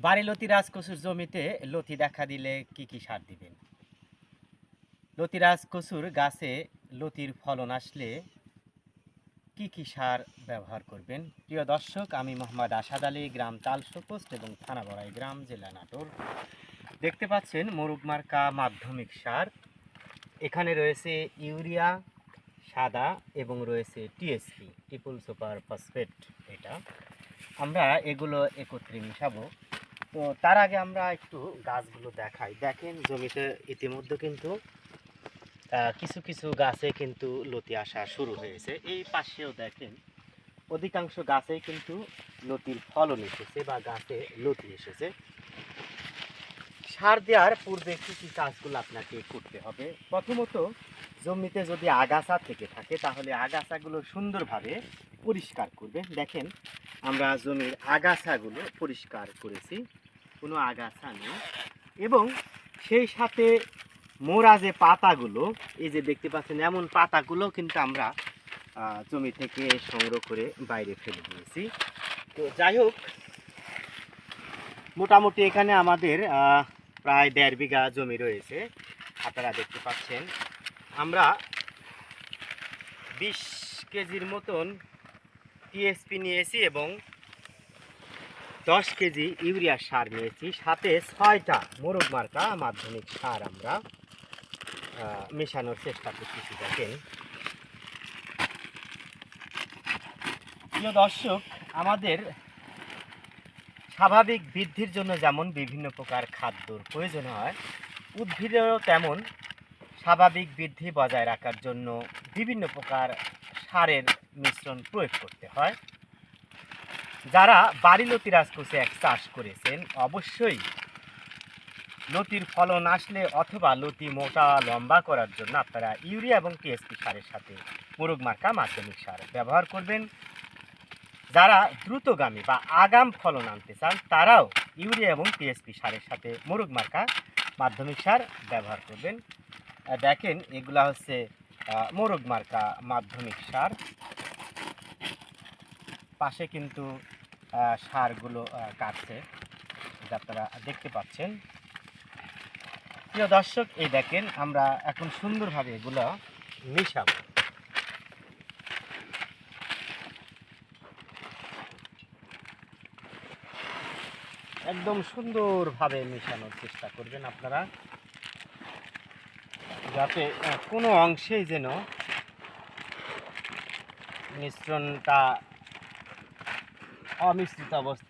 বাড়ি লতিরাজ কচুর জমিতে লতি দেখা দিলে কি সার দিবেন? লতিরাজ কচুর গাছে লতির ফলন আসলে কি সার ব্যবহার করবেন? প্রিয় দর্শক, আমি মোহাম্মদ আসাদ আলী, গ্রাম তালশো পোস্ট এবং থানা বড়াই গ্রাম, জেলা নাটোর। দেখতে পাচ্ছেন মোরগ মার্কা মাধ্যমিক সার। এখানে রয়েছে ইউরিয়া সাদা এবং রয়েছে টিএসপি, ট্রিপল সুপার ফসফেট। এটা আমরা এগুলো একত্রে মিশাবো। তো তার আগে আমরা একটু গাছগুলো দেখাই। দেখেন জমিতে ইতিমধ্যে কিন্তু কিছু গাছে কিন্তু লতি আসা শুরু হয়েছে। এই পাশেও দেখেন অধিকাংশ গাছেই কিন্তু লতির ফলন এসেছে বা গাছে লতি এসেছে। সার দেওয়ার পূর্বে কি কাজগুলো আপনাকে করতে হবে? প্রথমত, জমিতে যদি আগাছা থেকে থাকে তাহলে আগাছাগুলো সুন্দরভাবে পরিষ্কার করবেন। দেখেন আমরা জমির আগাছাগুলো পরিষ্কার করেছি, কোনো আগাছা নেই। এবং সেই সাথে মোরা যে পাতাগুলো, এই যে দেখতে পাচ্ছেন, এমন পাতাগুলো কিন্তু আমরা জমি থেকে সংগ্রহ করে বাইরে ফেলে দিয়েছি। তো যাই হোক, মোটামুটি এখানে আমাদের প্রায় 1.5 বিঘা জমি রয়েছে। আপনারা দেখতে পাচ্ছেন আমরা 20 কেজির মতন টিএসপি নিয়েছি এবং 10 কেজি ইউরিয়া সার নিয়েছি, সাথে 6টা মোরগ মার্কা মাধ্যমিক সার আমরা মেশানোর চেষ্টা করতেছি। দেখেন প্রিয় দর্শক, আমাদের স্বাভাবিক বৃদ্ধির জন্য যেমন বিভিন্ন প্রকার খাদ্যর প্রয়োজন হয়, উদ্ভিদেরও তেমন স্বাভাবিক বৃদ্ধি বজায় রাখার জন্য বিভিন্ন প্রকার সারের মিশ্রণ প্রয়োগ করতে হয়। যারা বাড়ি লতিরাজ কচু এক চাষ করেছেন, অবশ্যই লতির ফলন আসলে অথবা লতি মোটা লম্বা করার জন্য আপনারা ইউরিয়া এবং টিএসপি সারের সাথে মোরগ মার্কা মাধ্যমিক সার ব্যবহার করবেন। যারা দ্রুতগামী বা আগাম ফলন আনতে চান তারাও ইউরিয়া এবং টিএসপি সারের সাথে মোরগ মার্কা মাধ্যমিক সার ব্যবহার করবেন। দেখেন এগুলা হচ্ছে মোরগ মার্কা মাধ্যমিক সার। পাশে কিন্তু সারগুলো কাটছে, যা আপনারা দেখতে পাচ্ছেন। প্রিয় দর্শক, এই দেখেন আমরা এখন সুন্দরভাবে এগুলো মিশাবো। একদম সুন্দরভাবে মিশানোর চেষ্টা করবেন আপনারা, যাতে কোনো অংশেই যেন মিশ্রণটা অমিশ্রিত অবস্থা